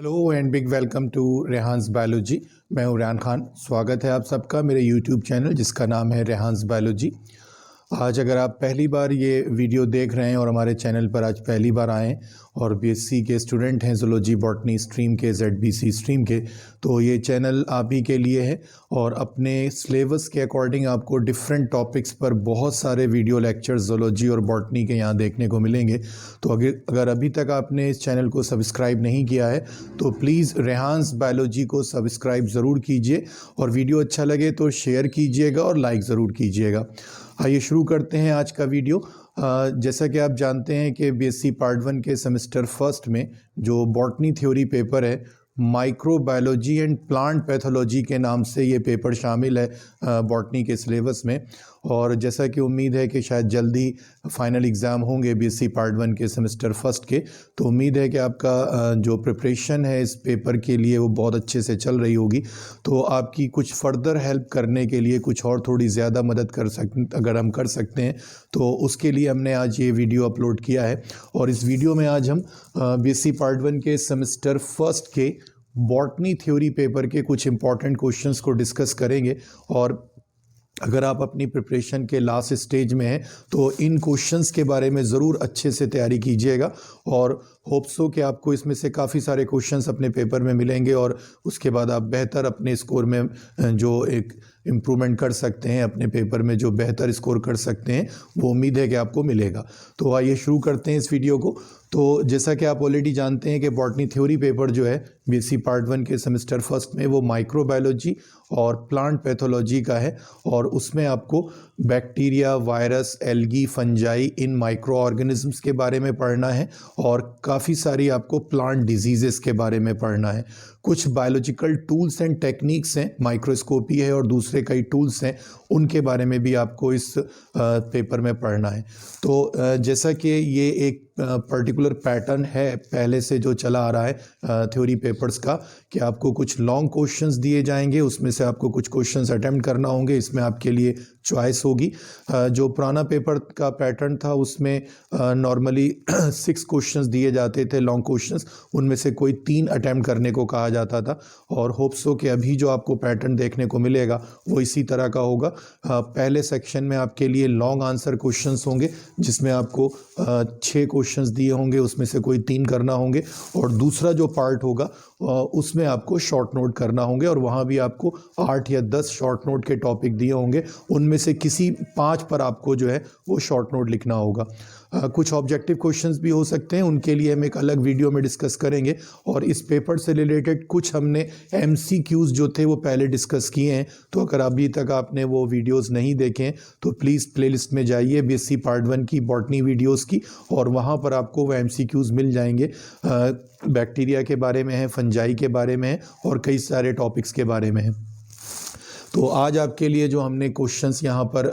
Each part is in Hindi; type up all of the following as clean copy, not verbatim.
Hello and big welcome to Rehan's biology. मैं हूं रेहान खान। स्वागत है आप सबका मेरे यूट्यूब चैनल जिसका नाम है रेहान्स बायोलॉजी। आज अगर आप पहली बार ये वीडियो देख रहे हैं और हमारे चैनल पर आज पहली बार आए और बीएससी के स्टूडेंट हैं ज़ूलॉजी बॉटनी स्ट्रीम के, जेडबीसी स्ट्रीम के, तो ये चैनल आप ही के लिए है। और अपने सिलेबस के अकॉर्डिंग आपको डिफरेंट टॉपिक्स पर बहुत सारे वीडियो लेक्चर्स ज़ूलॉजी और बॉटनी के यहाँ देखने को मिलेंगे। तो अगर अभी तक आपने इस चैनल को सब्सक्राइब नहीं किया है तो प्लीज़ रेहान्स बायोलॉजी को सब्सक्राइब ज़रूर कीजिए और वीडियो अच्छा लगे तो शेयर कीजिएगा और लाइक ज़रूर कीजिएगा। आइए शुरू करते हैं आज का वीडियो। जैसा कि आप जानते हैं कि बीएससी पार्ट 1 के सेमेस्टर फर्स्ट में जो बॉटनी थ्योरी पेपर है, माइक्रोबायोलॉजी एंड प्लांट पैथोलॉजी के नाम से ये पेपर शामिल है बॉटनी के सिलेबस में। और जैसा कि उम्मीद है कि शायद जल्दी फाइनल एग्ज़ाम होंगे बीएससी पार्ट 1 के सेमेस्टर फर्स्ट के, तो उम्मीद है कि आपका जो प्रिपरेशन है इस पेपर के लिए वो बहुत अच्छे से चल रही होगी। तो आपकी कुछ फर्दर हेल्प करने के लिए, कुछ और थोड़ी ज़्यादा मदद अगर हम कर सकते हैं तो उसके लिए हमने आज ये वीडियो अपलोड किया है। और इस वीडियो में आज हम बीएससी पार्ट 1 के सेमेस्टर फर्स्ट के बॉटनी थ्योरी पेपर के कुछ इंपॉर्टेंट क्वेश्चंस को डिस्कस करेंगे। और अगर आप अपनी प्रिपरेशन के लास्ट स्टेज में हैं तो इन क्वेश्चंस के बारे में ज़रूर अच्छे से तैयारी कीजिएगा और होप्स हो कि आपको इसमें से काफ़ी सारे क्वेश्चंस अपने पेपर में मिलेंगे और उसके बाद आप बेहतर अपने स्कोर में जो एक इम्प्रूवमेंट कर सकते हैं, अपने पेपर में जो बेहतर स्कोर कर सकते हैं, वो उम्मीद है कि आपको मिलेगा। तो आइए शुरू करते हैं इस वीडियो को। तो जैसा कि आप ऑलरेडी जानते हैं कि बॉटनी थ्योरी पेपर जो है बीएससी पार्ट 1 के सेमेस्टर फर्स्ट में वो माइक्रोबायोलॉजी और प्लांट पैथोलॉजी का है। और उसमें आपको बैक्टीरिया, वायरस, एल्गी, फंजाई, इन माइक्रो ऑर्गेनिजम्स के बारे में पढ़ना है और काफ़ी सारी आपको प्लांट डिजीज़ेस के बारे में पढ़ना है। कुछ बायोलॉजिकल टूल्स एंड टेक्निक्स हैं, माइक्रोस्कोपी है और दूसरे कई टूल्स हैं, उनके बारे में भी आपको इस पेपर में पढ़ना है। तो जैसा कि ये एक पर्टिकुलर पैटर्न है पहले से जो चला आ रहा है थ्योरी पेपर्स का, कि आपको कुछ लॉन्ग क्वेश्चंस दिए जाएंगे, उसमें से आपको कुछ क्वेश्चंस अटेम्प्ट करना होंगे, इसमें आपके लिए चॉइस होगी। जो पुराना पेपर का पैटर्न था उसमें नॉर्मली 6 क्वेश्चंस दिए जाते थे, लॉन्ग क्वेश्चंस, उनमें से कोई 3 अटेम्प्ट करने को कहा जाता था। और होप्स हो कि अभी जो आपको पैटर्न देखने को मिलेगा वो इसी तरह का होगा। पहले सेक्शन में आपके लिए लॉन्ग आंसर क्वेश्चंस होंगे जिसमें आपको 6 क्वेश्चंस दिए होंगे, उसमें से कोई 3 करना होंगे। और दूसरा जो पार्ट होगा उसमें आपको शॉर्ट नोट करना होंगे और वहाँ भी आपको 8 या 10 शॉर्ट नोट के टॉपिक दिए होंगे, उनमें से किसी 5 पर आपको जो है वो शॉर्ट नोट लिखना होगा। कुछ ऑब्जेक्टिव क्वेश्चंस भी हो सकते हैं, उनके लिए हम एक अलग वीडियो में डिस्कस करेंगे। और इस पेपर से रिलेटेड कुछ हमने एमसीक्यूज जो थे वो पहले डिस्कस किए हैं, तो अगर अभी तक आपने वो वीडियोस नहीं देखे तो प्लीज़ प्लेलिस्ट में जाइए बीएससी पार्ट 1 की बॉटनी वीडियोस की, और वहाँ पर आपको वो एमसीक्यूज मिल जाएंगे। बैक्टीरिया के बारे में है, फंजाई के बारे में है और कई सारे टॉपिक्स के बारे में है। तो आज आपके लिए जो हमने क्वेश्चंस यहाँ पर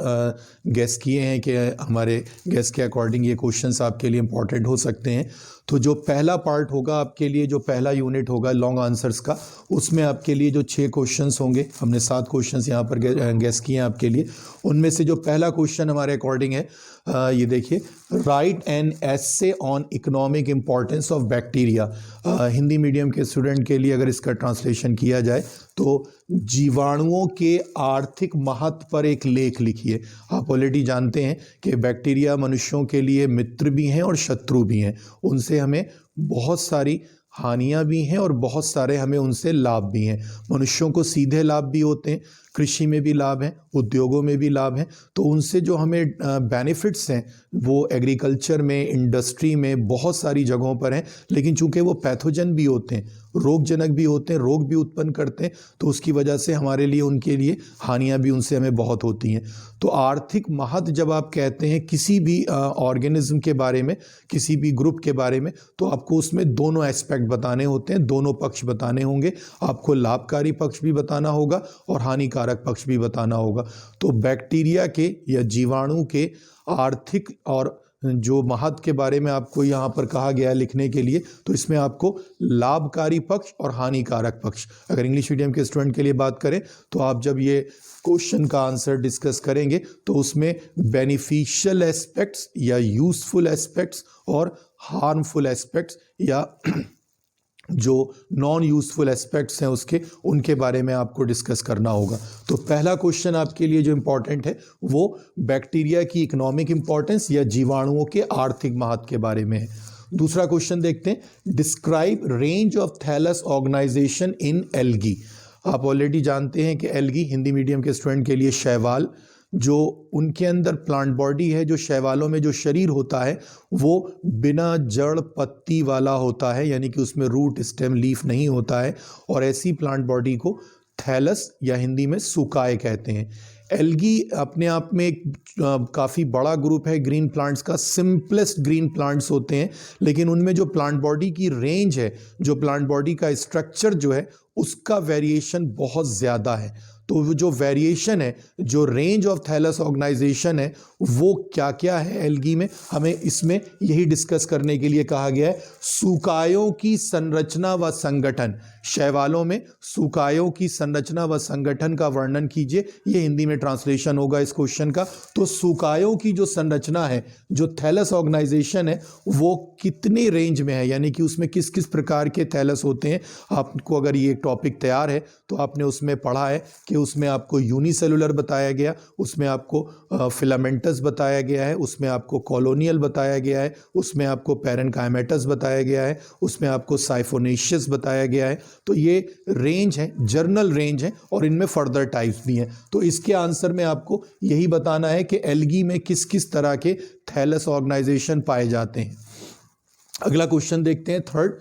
गेस किए हैं कि हमारे गेस के अकॉर्डिंग ये क्वेश्चंस आपके लिए इंपॉर्टेंट हो सकते हैं। तो जो पहला पार्ट होगा आपके लिए, जो पहला यूनिट होगा लॉन्ग आंसर्स का, उसमें आपके लिए जो 6 क्वेश्चंस होंगे, हमने 7 क्वेश्चंस यहाँ पर गेस किए हैं आपके लिए। उनमें से जो पहला क्वेश्चन हमारे अकॉर्डिंग है, ये देखिए, write an essay on economic importance of bacteria. Hindi medium के स्टूडेंट के लिए अगर इसका ट्रांसलेशन किया जाए तो जीवाणुओं के आर्थिक महत्व पर एक लेख लिखिए। आप ऑलरेडी जानते हैं कि बैक्टीरिया मनुष्यों के लिए मित्र भी हैं और शत्रु भी हैं, उनसे हमें बहुत सारी हानियां भी हैं और बहुत सारे हमें उनसे लाभ भी हैं। मनुष्यों को सीधे लाभ भी होते हैं, कृषि में भी लाभ हैं, उद्योगों में भी लाभ हैं। तो उनसे जो हमें बेनिफिट्स हैं वो एग्रीकल्चर में, इंडस्ट्री में, बहुत सारी जगहों पर हैं। लेकिन चूंकि वो पैथोजन भी होते हैं, रोगजनक भी होते हैं, रोग भी उत्पन्न करते हैं, तो उसकी वजह से हमारे लिए, उनके लिए हानियां भी उनसे हमें बहुत होती हैं। तो आर्थिक महत्व जब आप कहते हैं किसी भी ऑर्गेनिज्म के बारे में, किसी भी ग्रुप के बारे में, तो आपको उसमें दोनों एस्पेक्ट बताने होते हैं, दोनों पक्ष बताने होंगे। आपको लाभकारी पक्ष भी बताना होगा और हानिकारक पक्ष भी बताना होगा। तो बैक्टीरिया के या जीवाणु के आर्थिक और जो महत्व के बारे में आपको यहाँ पर कहा गया है लिखने के लिए, तो इसमें आपको लाभकारी पक्ष और हानिकारक पक्ष, अगर इंग्लिश मीडियम के स्टूडेंट के लिए बात करें तो आप जब ये क्वेश्चन का आंसर डिस्कस करेंगे तो उसमें बेनिफिशियल एस्पेक्ट्स या यूजफुल एस्पेक्ट्स और हार्मफुल एस्पेक्ट्स या जो नॉन यूज़फुल एस्पेक्ट्स हैं उसके, उनके बारे में आपको डिस्कस करना होगा। तो पहला क्वेश्चन आपके लिए जो इम्पोर्टेंट है वो बैक्टीरिया की इकोनॉमिक इम्पोर्टेंस या जीवाणुओं के आर्थिक महत्व के बारे में है। दूसरा क्वेश्चन देखते हैं, describe range of thallus organization in algae. आप ऑलरेडी जानते हैं कि एल्गी हिंदी मीडियम के स्टूडेंट के लिए शैवाल, जो उनके अंदर प्लांट बॉडी है, जो शैवालों में जो शरीर होता है वो बिना जड़ पत्ती वाला होता है, यानी कि उसमें रूट स्टेम लीफ नहीं होता है, और ऐसी प्लांट बॉडी को थैलस या हिंदी में सुकाए कहते हैं। एल्गी अपने आप में एक काफ़ी बड़ा ग्रुप है ग्रीन प्लांट्स का, सिंपलेस्ट ग्रीन प्लांट्स होते हैं, लेकिन उनमें जो प्लांट बॉडी की रेंज है, जो प्लांट बॉडी का स्ट्रक्चर जो है उसका वेरिएशन बहुत ज़्यादा है। तो जो वेरिएशन है, जो रेंज ऑफ थैलस ऑर्गेनाइजेशन है, वो क्या क्या है एल्गी में, हमें इसमें यही डिस्कस करने के लिए कहा गया है। सुकायों की संरचना व संगठन, शैवालों में सुकायों की संरचना व संगठन का वर्णन कीजिए, ये हिंदी में ट्रांसलेशन होगा इस क्वेश्चन का। तो सुकायों की जो संरचना है, जो थैलस ऑर्गेनाइजेशन है, वो कितने रेंज में है, यानी कि उसमें किस किस प्रकार के थैलस होते हैं। आपको अगर ये टॉपिक तैयार है तो आपने उसमें पढ़ा है कि उसमें आपको यूनिसेलुलर बताया गया, उसमें आपको फिलामेंटस बताया गया है, उसमें आपको कॉलोनियल बताया गया है, उसमें आपको पैरेनकाइमेटस बताया गया है, उसमें आपको साइफोनेशियस बताया गया है। तो ये रेंज है, जर्नल रेंज है, और इनमें फर्दर टाइप्स भी हैं। तो इसके आंसर में आपको यही बताना है कि एल्गी में किस किस तरह के थैलस ऑर्गेनाइजेशन पाए जाते हैं। अगला क्वेश्चन देखते हैं, third,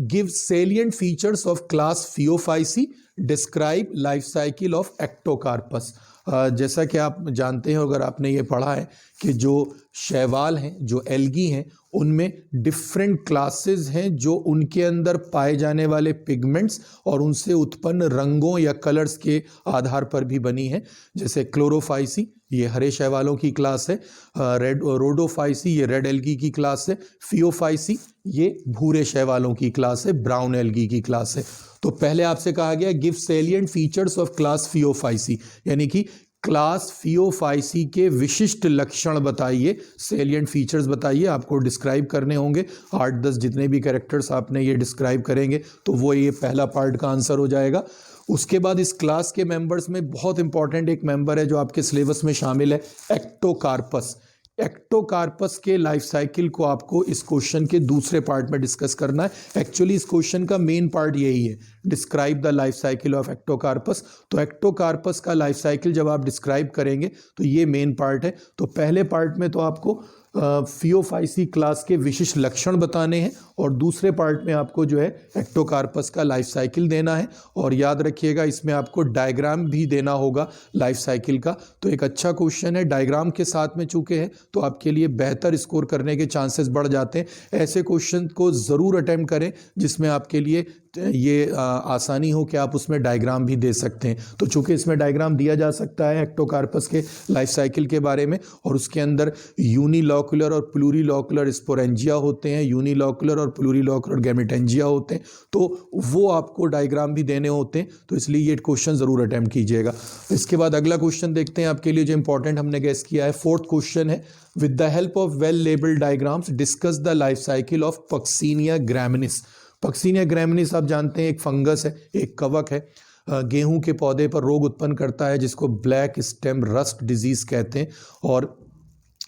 give salient features of class Phaeophyceae, describe life cycle of Ectocarpus. जैसा कि आप जानते हैं, अगर आपने ये पढ़ा है कि जो शैवाल हैं, जो एल्गी हैं, उनमें डिफरेंट क्लासेस हैं जो उनके अंदर पाए जाने वाले पिगमेंट्स और उनसे उत्पन्न रंगों या कलर्स के आधार पर भी बनी है। जैसे क्लोरोफाइसी, ये हरे शैवालों की क्लास है, रोडोफाइसी ये रेड एल्गी की क्लास है, फियोफाइसी ये भूरे शैवालों की क्लास है, ब्राउन एल्गी की क्लास है। तो पहले आपसे कहा गया give salient features of class Phaeophyceae, यानी कि क्लास फियोफाइसी के विशिष्ट लक्षण बताइए, सेलिएंट फीचर्स बताइए, आपको डिस्क्राइब करने होंगे। 8-10 जितने भी कैरेक्टर्स आपने ये डिस्क्राइब करेंगे तो वो ये पहला पार्ट का आंसर हो जाएगा। उसके बाद इस क्लास के मेंबर्स में बहुत इंपॉर्टेंट एक मेंबर है जो आपके सिलेबस में शामिल है, एक्टोकार्पस। एक्टोकार्पस के लाइफ साइकिल को आपको इस क्वेश्चन के दूसरे पार्ट में डिस्कस करना है। एक्चुअली इस क्वेश्चन का मेन पार्ट यही है, describe the life cycle of Ectocarpus. तो एक्टोकार्पस का लाइफ साइकिल जब आप डिस्क्राइब करेंगे तो ये मेन पार्ट है। तो पहले पार्ट में तो आपको फियोफाइसी क्लास के विशिष्ट लक्षण बताने हैं, और दूसरे पार्ट में आपको जो है एक्टोकार्पस का लाइफ साइकिल देना है। और याद रखिएगा इसमें आपको डायग्राम भी देना होगा लाइफ साइकिल का। तो एक अच्छा क्वेश्चन है, डायग्राम के साथ में चूके हैं तो आपके लिए बेहतर स्कोर करने के चांसेस बढ़ जाते हैं। ऐसे क्वेश्चन को ज़रूर अटेम्प्ट करें जिसमें आपके लिए ये आसानी हो कि आप उसमें डायग्राम भी दे सकते हैं। तो चूंकि इसमें डायग्राम दिया जा सकता है एक्टोकार्पस के लाइफ साइकिल के बारे में, और उसके अंदर यूनिलॉकुलर और प्लूरीलॉकुलर स्पोरेंजिया होते हैं, यूनिलॉकुलर और प्लूरीलॉकुलर गैमेटेंजिया होते हैं, तो वो आपको डायग्राम भी देने होते हैं। तो इसलिए ये क्वेश्चन ज़रूर अटेम्प्ट कीजिएगा। इसके बाद अगला क्वेश्चन देखते हैं आपके लिए जो इंपॉर्टेंट हमने गेस किया है। फोर्थ क्वेश्चन है, with the help of well labelled diagrams discuss the life cycle of Puccinia graminis. Puccinia graminis आप जानते हैं एक फंगस है, एक कवक है, गेहूं के पौधे पर रोग उत्पन्न करता है जिसको ब्लैक स्टेम रस्ट डिजीज कहते हैं, और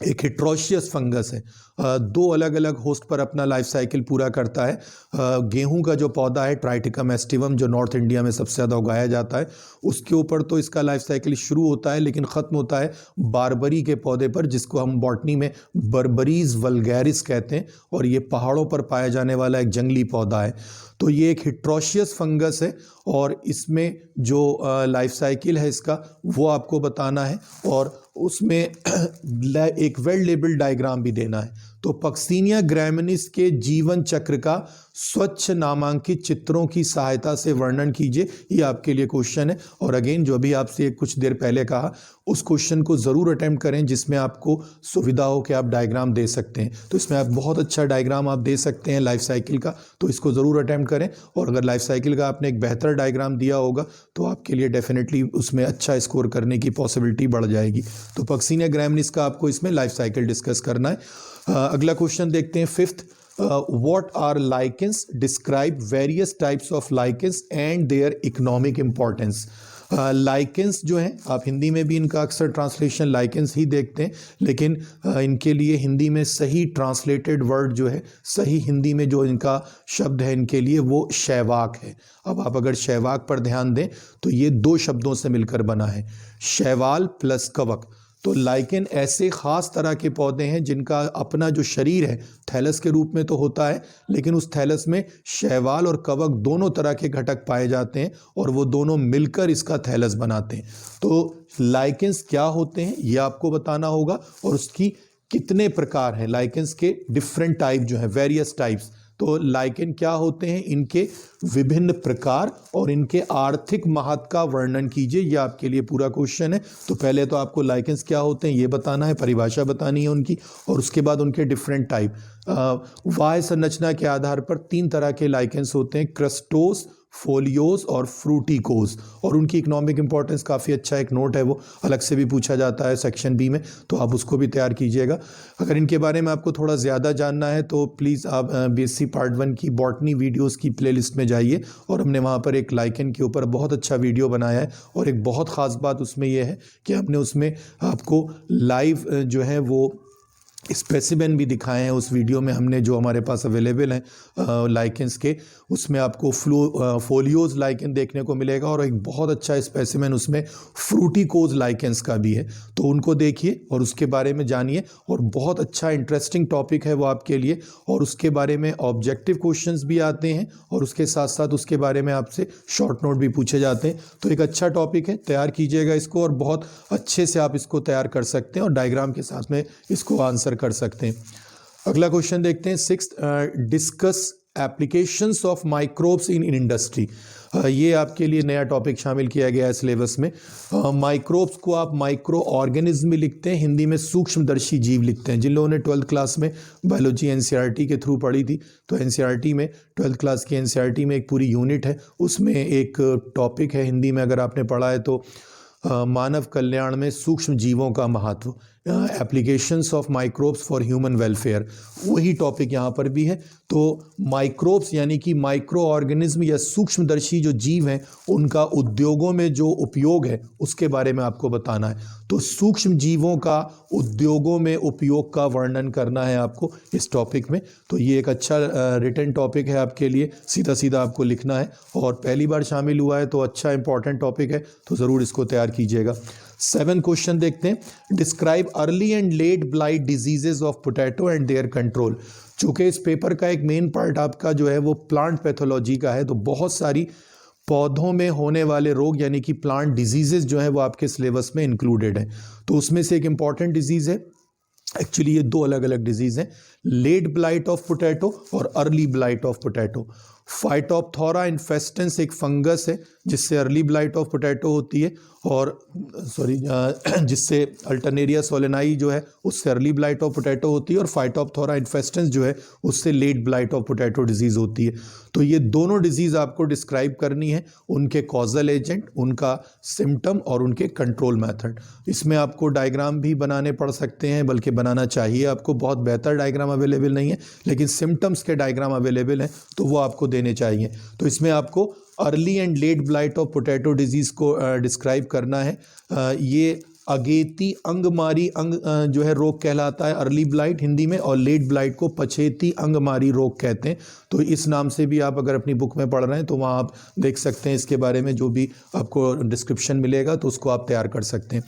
एक हिट्रोशियस फंगस है। दो अलग अलग होस्ट पर अपना लाइफ साइकिल पूरा करता है। गेहूं का जो पौधा है ट्राइटिकम एस्टिवम, जो नॉर्थ इंडिया में सबसे ज़्यादा उगाया जाता है, उसके ऊपर तो इसका लाइफ साइकिल शुरू होता है, लेकिन ख़त्म होता है बारबरी के पौधे पर, जिसको हम बॉटनी में बर्बरीज वल्गैरिस कहते हैं, और ये पहाड़ों पर पाया जाने वाला एक जंगली पौधा है। तो ये एक हिट्रोशियस फंगस है, और इसमें जो लाइफ साइकिल है इसका वो आपको बताना है, और उसमें एक वेल लेबल्ड डायग्राम भी देना है। तो पक्सीनिया ग्रैमिनिस के जीवन चक्र का स्वच्छ नामांकित चित्रों की सहायता से वर्णन कीजिए, ये आपके लिए क्वेश्चन है। और अगेन जो भी आपसे कुछ देर पहले कहा उस क्वेश्चन को ज़रूर अटेम्प्ट करें जिसमें आपको सुविधा हो कि आप डायग्राम दे सकते हैं। तो इसमें आप बहुत अच्छा डायग्राम आप दे सकते हैं लाइफ साइकिल का, तो इसको ज़रूर अटेम्प्ट करें। और अगर लाइफ साइकिल का आपने एक बेहतर डायग्राम दिया होगा तो आपके लिए डेफिनेटली उसमें अच्छा स्कोर करने की पॉसिबिलिटी बढ़ जाएगी। तो पक्सीनिया ग्रैमिनिस का आपको इसमें लाइफ साइकिल डिस्कस करना है। अगला क्वेश्चन देखते हैं, fifth, what are lichens, describe various types of lichens and their economic importance. Lichens जो हैं, आप हिंदी में भी इनका अक्सर ट्रांसलेशन लाइकेंस ही देखते हैं, लेकिन इनके लिए हिंदी में सही ट्रांसलेटेड वर्ड जो है, सही हिंदी में जो इनका शब्द है इनके लिए वो शैवाक है। अब आप अगर शैवाक पर ध्यान दें तो ये दो शब्दों से मिलकर बना है, शैवाल प्लस कवक। तो लाइकेन ऐसे ख़ास तरह के पौधे हैं जिनका अपना जो शरीर है थैलस के रूप में तो होता है, लेकिन उस थैलस में शैवाल और कवक दोनों तरह के घटक पाए जाते हैं और वो दोनों मिलकर इसका थैलस बनाते हैं। तो लाइकेंस क्या होते हैं ये आपको बताना होगा, और उसकी कितने प्रकार हैं, लाइकेंस के डिफरेंट टाइप जो हैं, वेरियस टाइप्स। तो लाइकेन क्या होते हैं, इनके विभिन्न प्रकार और इनके आर्थिक महत्व का वर्णन कीजिए, ये आपके लिए पूरा क्वेश्चन है। तो पहले तो आपको लाइकेंस क्या होते हैं ये बताना है, परिभाषा बतानी है उनकी, और उसके बाद उनके डिफरेंट टाइप। वाह्य संरचना के आधार पर 3 तरह के लाइकेंस होते हैं, क्रस्टोस, फोलियोस और फ्रूटिकोस, और उनकी इकोनॉमिक इंपॉर्टेंस काफ़ी अच्छा एक नोट है, वो अलग से भी पूछा जाता है सेक्शन बी में, तो आप उसको भी तैयार कीजिएगा। अगर इनके बारे में आपको थोड़ा ज़्यादा जानना है तो प्लीज़ आप बीएससी पार्ट 1 की बॉटनी वीडियोस की प्लेलिस्ट में जाइए, और हमने वहाँ पर एक लाइकेन के ऊपर बहुत अच्छा वीडियो बनाया है। और एक बहुत ख़ास बात उसमें यह है कि हमने उसमें आपको लाइव जो है वो स्पेसिमेन भी दिखाए हैं। उस वीडियो में हमने जो हमारे पास अवेलेबल हैं लाइकेंस के, उसमें आपको फोलियोज लाइकेन देखने को मिलेगा, और एक बहुत अच्छा स्पेसिमेन उसमें फ्रूटिकोज लाइकेंस का भी है। तो उनको देखिए और उसके बारे में जानिए, और बहुत अच्छा इंटरेस्टिंग टॉपिक है वो आपके लिए, और उसके बारे में ऑब्जेक्टिव क्वेश्चंस भी आते हैं, और उसके साथ साथ उसके बारे में आपसे शॉर्ट नोट भी पूछे जाते हैं। तो एक अच्छा टॉपिक है, तैयार कीजिएगा इसको, और बहुत अच्छे से आप इसको तैयार कर सकते हैं और डायग्राम के साथ में इसको आंसर कर सकते हैं। अगला क्वेश्चन देखते हैं, 6th, discuss applications of microbes in industry. ये आपके लिए नया टॉपिक शामिल किया गया है सिलेबस में। माइक्रोब्स को आप माइक्रो ऑर्गेनिज्म भी लिखते हैं, हिंदी में सूक्ष्मदर्शी जीव लिखते हैं। जिन लोगों ने 12th क्लास में बायोलॉजी एनसीईआरटी के थ्रू पढ़ी थी, तो एनसीईआरटी में 12th क्लास की एनसीईआरटी में एक पूरी यूनिट है, उसमें एक टॉपिक है हिंदी में अगर आपने पढ़ा है तो, मानव कल्याण में सूक्ष्म जीवों का महत्व, applications of microbes for human welfare, वही टॉपिक यहाँ पर भी है। तो माइक्रोब्स यानी कि माइक्रो ऑर्गेनिज्म या सूक्ष्मदर्शी जो जीव हैं उनका उद्योगों में जो उपयोग है उसके बारे में आपको बताना है। तो सूक्ष्म जीवों का उद्योगों में उपयोग का वर्णन करना है आपको इस टॉपिक में। तो ये एक अच्छा रिटन टॉपिक है आपके लिए, सीधा सीधा आपको लिखना है, और पहली बार शामिल हुआ है तो अच्छा इंपॉर्टेंट टॉपिक है, तो ज़रूर इसको तैयार कीजिएगा। 7 क्वेश्चन देखते हैं, describe early and let blight diseases of potato and their control. चूँकि इस पेपर का एक मेन पार्ट आपका जो है वो प्लांट पैथोलॉजी का है, तो बहुत सारी पौधों में होने वाले रोग यानी कि प्लांट डिजीजेज जो है वो आपके सिलेबस में इंक्लूडेड है। तो उसमें से एक इंपॉर्टेंट डिजीज़ है, एक्चुअली ये 2 अलग अलग डिजीज़ हैं, लेट ब्लाइट ऑफ पोटैटो और early blight of potato. Phytophthora infestans एक फंगस है जिससे अर्ली ब्लाइट ऑफ पोटैटो होती है, और जिससे अल्टरनेरिया सोलेनाई जो है उससे अर्ली ब्लाइट ऑफ पोटैटो होती है, और फाइटोप्थोरा इन्फेस्टेंस जो है उससे late blight of potato disease होती है। तो ये दोनों डिजीज़ आपको डिस्क्राइब करनी है, उनके कॉजल एजेंट, उनका सिम्टम और उनके कंट्रोल मेथड। इसमें आपको डायग्राम भी बनाने पड़ सकते हैं, बल्कि बनाना चाहिए आपको, बहुत बेहतर डायग्राम अवेलेबल नहीं है, लेकिन सिम्टम्स के डायग्राम अवेलेबल हैं तो वो आपको देने चाहिए। तो इसमें आपको early and let blight of potato disease को डिस्क्राइब करना है। ये अगेती अंगमारी जो है रोग कहलाता है अर्ली ब्लाइट हिंदी में, और लेट ब्लाइट को पछेती अंगमारी रोग कहते हैं। तो इस नाम से भी आप अगर अपनी बुक में पढ़ रहे हैं तो वहाँ आप देख सकते हैं, इसके बारे में जो भी आपको डिस्क्रिप्शन मिलेगा तो उसको आप तैयार कर सकते हैं।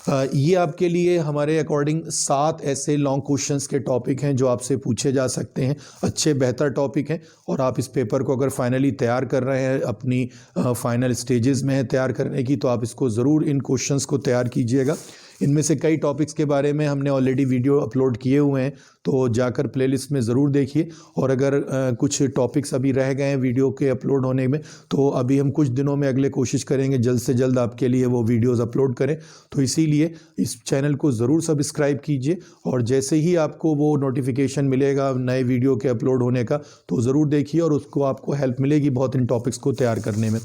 ये आपके लिए हमारे अकॉर्डिंग 7 ऐसे लॉन्ग क्वेश्चंस के टॉपिक हैं जो आपसे पूछे जा सकते हैं, अच्छे बेहतर टॉपिक हैं, और आप इस पेपर को अगर फाइनली तैयार कर रहे हैं, अपनी फाइनल स्टेजेस में है तैयार करने की, तो आप इसको ज़रूर इन क्वेश्चंस को तैयार कीजिएगा। इनमें से कई टॉपिक्स के बारे में हमने ऑलरेडी वीडियो अपलोड किए हुए हैं, तो जाकर प्लेलिस्ट में ज़रूर देखिए। और अगर कुछ टॉपिक्स अभी रह गए हैं वीडियो के अपलोड होने में, तो अभी हम कुछ दिनों में अगले कोशिश करेंगे जल्द से जल्द आपके लिए वो वीडियोस अपलोड करें। तो इसीलिए इस चैनल को ज़रूर सब्सक्राइब कीजिए, और जैसे ही आपको वो नोटिफिकेशन मिलेगा नए वीडियो के अपलोड होने का, तो ज़रूर देखिए, और उसको आपको हेल्प मिलेगी बहुत इन टॉपिक्स को तैयार करने में।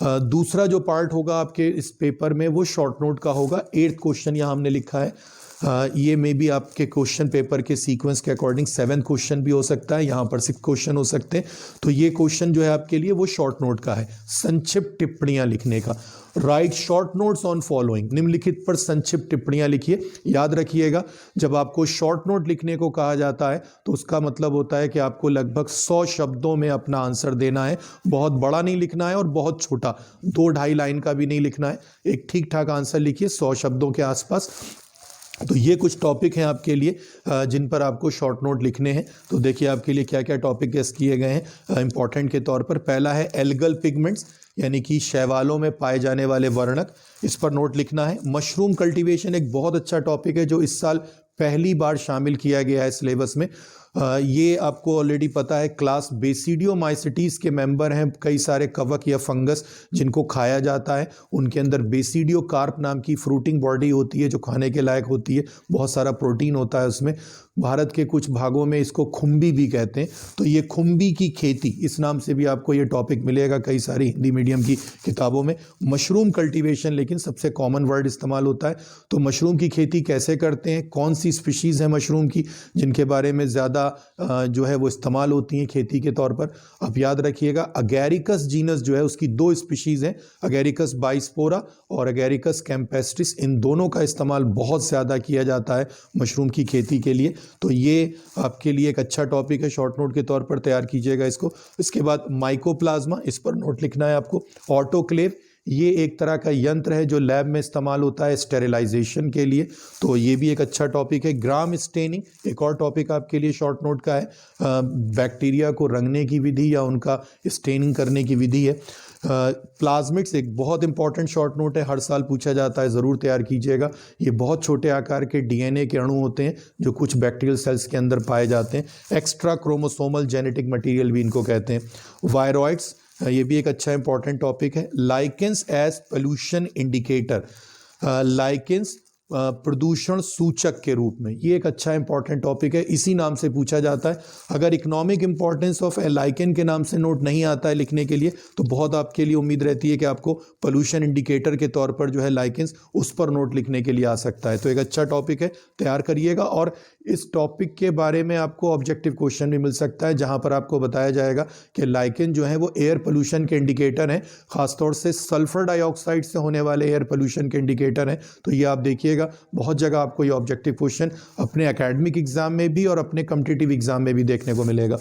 दूसरा जो पार्ट होगा आपके इस पेपर में वो शॉर्ट नोट का होगा। 8th क्वेश्चन यहाँ हमने लिखा है, ये मे बी आपके क्वेश्चन पेपर के सीक्वेंस के अकॉर्डिंग 7 क्वेश्चन भी हो सकता है, यहाँ पर 6 क्वेश्चन हो सकते हैं। तो ये क्वेश्चन जो है आपके लिए वो शॉर्ट नोट का है, संक्षिप्त टिप्पणियाँ लिखने का। Right short notes on following, निम्नलिखित पर संक्षिप्त टिप्पणियां लिखिए। याद रखिएगा, जब आपको शॉर्ट नोट लिखने को कहा जाता है तो उसका मतलब होता है कि आपको लगभग 100 शब्दों में अपना आंसर देना है। बहुत बड़ा नहीं लिखना है और बहुत छोटा, 2-2.5 लाइन का भी नहीं लिखना है। एक ठीक ठाक आंसर लिखिए 100 शब्दों के आसपास। तो ये कुछ टॉपिक हैं आपके लिए जिन पर आपको शॉर्ट नोट लिखने हैं। तो देखिए आपके लिए क्या क्या टॉपिक गेस किए गए हैं इंपॉर्टेंट के तौर पर। पहला है एल्गल पिगमेंट्स, यानी कि शैवालों में पाए जाने वाले वर्णक, इस पर नोट लिखना है। मशरूम कल्टीवेशन एक बहुत अच्छा टॉपिक है जो इस साल पहली बार शामिल किया गया है सिलेबस में। ये आपको ऑलरेडी पता है, क्लास बेसिडियोमाइसिटीज के मेंबर हैं कई सारे कवक या फंगस जिनको खाया जाता है। उनके अंदर बेसिडियो कार्प नाम की फ्रूटिंग बॉडी होती है जो खाने के लायक होती है, बहुत सारा प्रोटीन होता है उसमें। भारत के कुछ भागों में इसको खुम्बी भी कहते हैं। तो ये खुम्बी की खेती, इस नाम से भी आपको ये टॉपिक मिलेगा कई सारी हिंदी मीडियम की किताबों में। मशरूम कल्टीवेशन लेकिन सबसे कॉमन वर्ड इस्तेमाल होता है। तो मशरूम की खेती कैसे करते हैं, कौन सी स्पीशीज़ है मशरूम की जिनके बारे में ज़्यादा जो है वो इस्तेमाल होती हैं खेती के तौर पर। आप याद रखिएगा, अगैरिकस जीनस जो है उसकी 2 स्पीशीज़ हैं, अगैरिकस बाइस्पोरा और अगैरिकस कैम्पेस्ट्रिस। इन दोनों का इस्तेमाल बहुत ज़्यादा किया जाता है मशरूम की खेती के लिए। तो ये आपके लिए एक अच्छा टॉपिक है, शॉर्ट नोट के तौर पर तैयार कीजिएगा इसको। इसके बाद माइकोप्लाज्मा, इस पर नोट लिखना है आपको। ऑटोक्लेव, ये एक तरह का यंत्र है जो लैब में इस्तेमाल होता है स्टेरिलाइजेशन के लिए। तो ये भी एक अच्छा टॉपिक है। ग्राम स्टेनिंग एक और टॉपिक आपके लिए शॉर्ट नोट का है। बैक्टीरिया को रंगने की विधि या उनका स्टेनिंग करने की विधि है। प्लाज्मिड्स एक बहुत इंपॉर्टेंट शॉर्ट नोट है, हर साल पूछा जाता है, ज़रूर तैयार कीजिएगा। ये बहुत छोटे आकार के डीएनए के अणु होते हैं जो कुछ बैक्टीरियल सेल्स के अंदर पाए जाते हैं। एक्स्ट्रा क्रोमोसोमल जेनेटिक मटीरियल भी इनको कहते हैं। वायरॉइड्स, ये भी एक अच्छा इंपॉर्टेंट टॉपिक है। Lichens as pollution indicator, lichens प्रदूषण सूचक के रूप में, ये एक अच्छा इंपॉर्टेंट टॉपिक है, इसी नाम से पूछा जाता है। अगर economic importance of A lichen के नाम से नोट नहीं आता है लिखने के लिए तो बहुत आपके लिए उम्मीद रहती है कि आपको पोल्यूशन इंडिकेटर के तौर पर जो है लाइकेंस, उस पर नोट लिखने के लिए आ सकता है। तो एक अच्छा टॉपिक है, तैयार करिएगा। और इस टॉपिक के बारे में आपको ऑब्जेक्टिव क्वेश्चन भी मिल सकता है जहां पर आपको बताया जाएगा कि लाइकेन जो है वो एयर पोल्यूशन के इंडिकेटर हैं, खासतौर से सल्फर डाइऑक्साइड से होने वाले एयर पोल्यूशन के इंडिकेटर हैं। तो ये आप देखिएगा, बहुत जगह आपको ये ऑब्जेक्टिव क्वेश्चन अपने एकेडमिक एग्जाम में भी और अपने कॉम्पिटिटिव एग्जाम में भी देखने को मिलेगा।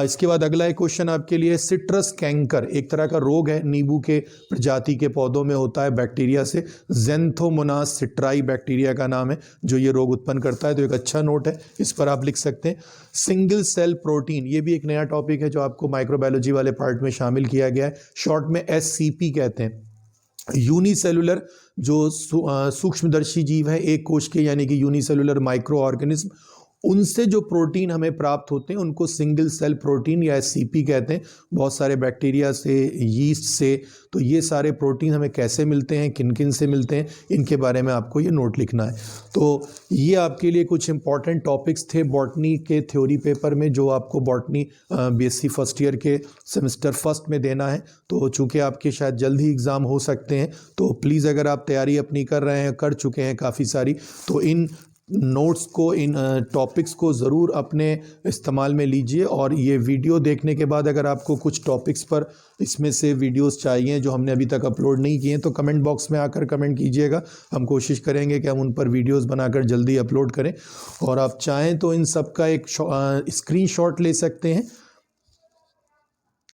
इसके बाद अगला एक क्वेश्चन आपके लिए, सिट्रस कैंकर एक तरह का रोग है, नींबू के प्रजाति के पौधों में होता है बैक्टीरिया से। ज़ेंथोमोनास सिट्राई बैक्टीरिया का नाम है जो ये रोग उत्पन्न करता है। तो एक अच्छा नोट है, इस पर आप लिख सकते हैं। सिंगल सेल प्रोटीन, ये भी एक नया टॉपिक है जो आपको माइक्रोबायोलॉजी वाले पार्ट में शामिल किया गया है, शॉर्ट में SCP कहते हैं। यूनिसेलुलर जो सूक्ष्मदर्शी जीव है, एक कोश के, यानी कि यूनिसेलुलर माइक्रो ऑर्गेनिज्म, उनसे जो प्रोटीन हमें प्राप्त होते हैं उनको सिंगल सेल प्रोटीन या SCP कहते हैं। बहुत सारे बैक्टीरिया से, यीस्ट से, तो ये सारे प्रोटीन हमें कैसे मिलते हैं, किन किन से मिलते हैं, इनके बारे में आपको ये नोट लिखना है। तो ये आपके लिए कुछ इंपॉर्टेंट टॉपिक्स थे बॉटनी के थ्योरी पेपर में जो आपको बॉटनी BSc फर्स्ट ईयर के सेमेस्टर फर्स्ट में देना है। तो चूँकि आपके शायद जल्द ही एग्ज़ाम हो सकते हैं, तो प्लीज़ अगर आप तैयारी अपनी कर रहे हैं, कर चुके हैं काफ़ी सारी, तो इन नोट्स को, इन टॉपिक्स को ज़रूर अपने इस्तेमाल में लीजिए। और ये वीडियो देखने के बाद अगर आपको कुछ टॉपिक्स पर इसमें से वीडियोस चाहिए जो हमने अभी तक अपलोड नहीं किए हैं तो कमेंट बॉक्स में आकर कमेंट कीजिएगा। हम कोशिश करेंगे कि हम उन पर वीडियोस बनाकर जल्दी अपलोड करें। और आप चाहें तो इन सब का एक स्क्रीनशॉट ले सकते हैं